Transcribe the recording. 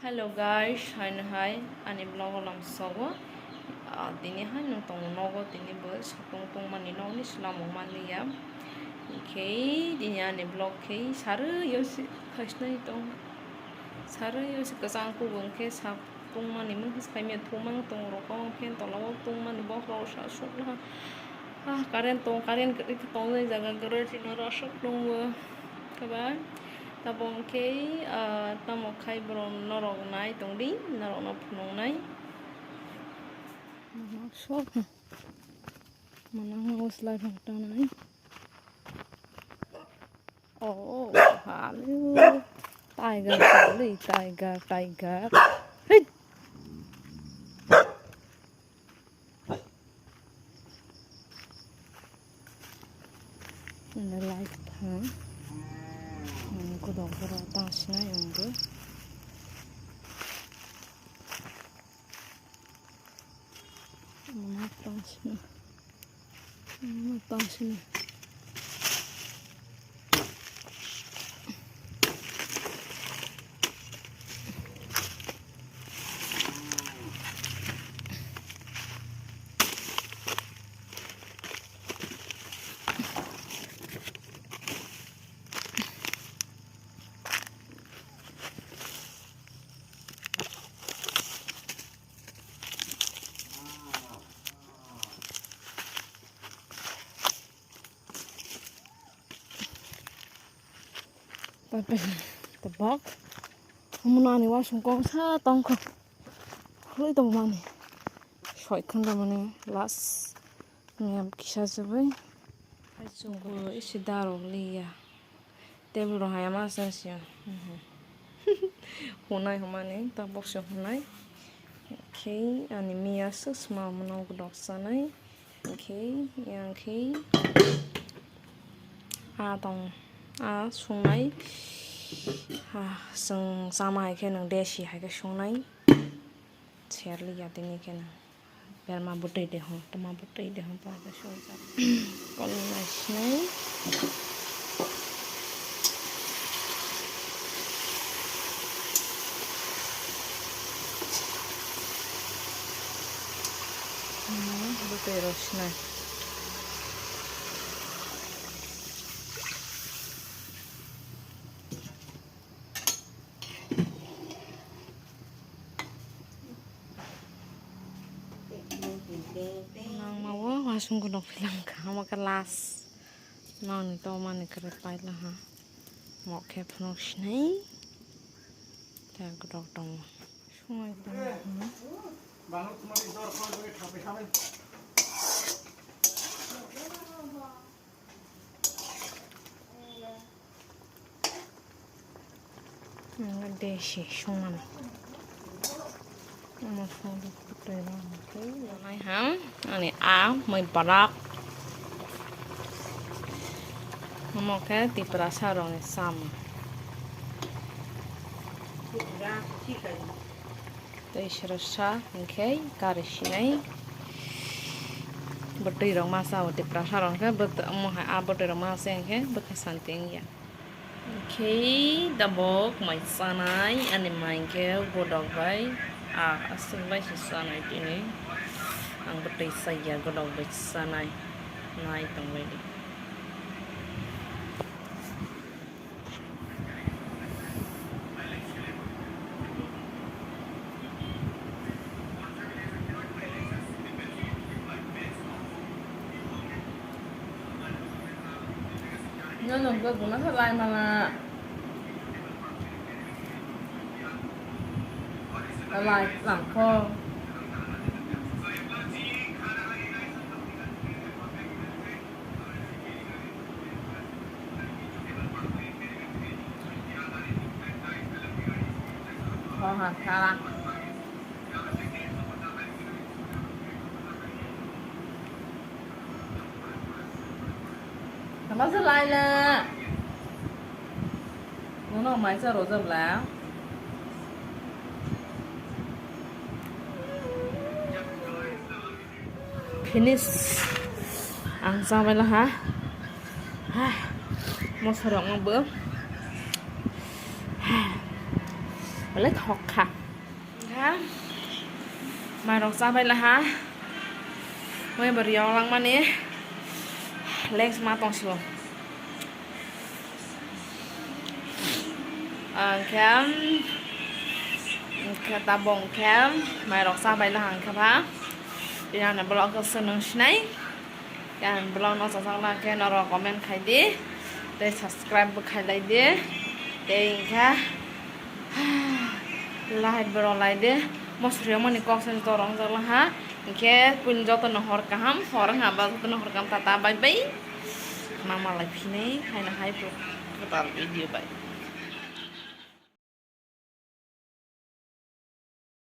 Hello guys, hai ani vlog lam sawa. Tini hai nung tong nogo tini bus tong mani no ni slamong mani ya. Okay, dini ani vlog ke saru yosi khasnai tong saru yosi kasang ku bangke sap tong mani mun his kai me thumang tong rokong phen tolaw tong mani bok ro sa sok na. Karen ke tong nei jaga gare sinara sok tong kabar. Tabong ke tamo khai bron norok nai tong di norok no phunong nai sok mana hos lai phang ta nai halu tiger hey and the light ko dong ko ta sna yung go mana ta sna the bog muna ni wa sung kong sa tong ko hoi tong mani shoi khang da mani las ngam kisha sabai ai sung ko isidaro liya tebul ro hayama sa sia honai homani ta box honai okay ani mia sus ma mano dok sanai okay yang okay tong sung nai sung sama hai ke nang deshi hai ke sung nai cherli ya tini ke nang biar ma butai de ho pa ka sung sa kon nice nai butai ros nai nang mawa wasung ko dok bilang ka kelas non to man keret pai lah ha mo ke phno snai ta ko dok tong sungai tong bangun kemari dor ko be khabe deshi sungai mà không được đây là cái này hả này áo mình barak mau cái thì perasa rồi sama đây serasa okay karish này beti rong masa thì perasa rồi cái beti mau hai beti rong masa cái beti santing ya okay dabok mai sanai ani mai ke godok bai asal baik sana ini ang betul saya godok baik sana naik tangway di ngon gue guna selai malah lại làm kho hả sao là thằng bác rất lại là nó máy giờ rồi dầm lá finish ăn xong vậy là hả một sợi rộng một bữa lấy thọt khạc ha mà đọc sao vậy là ha mới bật gió lăng mà nè lên mà tông xuống khám ta bông khám mà đọc sao vậy là hàng khám ha đi nào nè blog cái sơn này cái blog nó sang là cái nó rồi comment khai đi để subscribe khai lại đi để cái like bro like đi most riamah ni kau sen torong jalan ha ke pun jauh tu nahor kaham orang ngabal tu nahor kaham tata bye bye nama live ni hai na hai pro video bye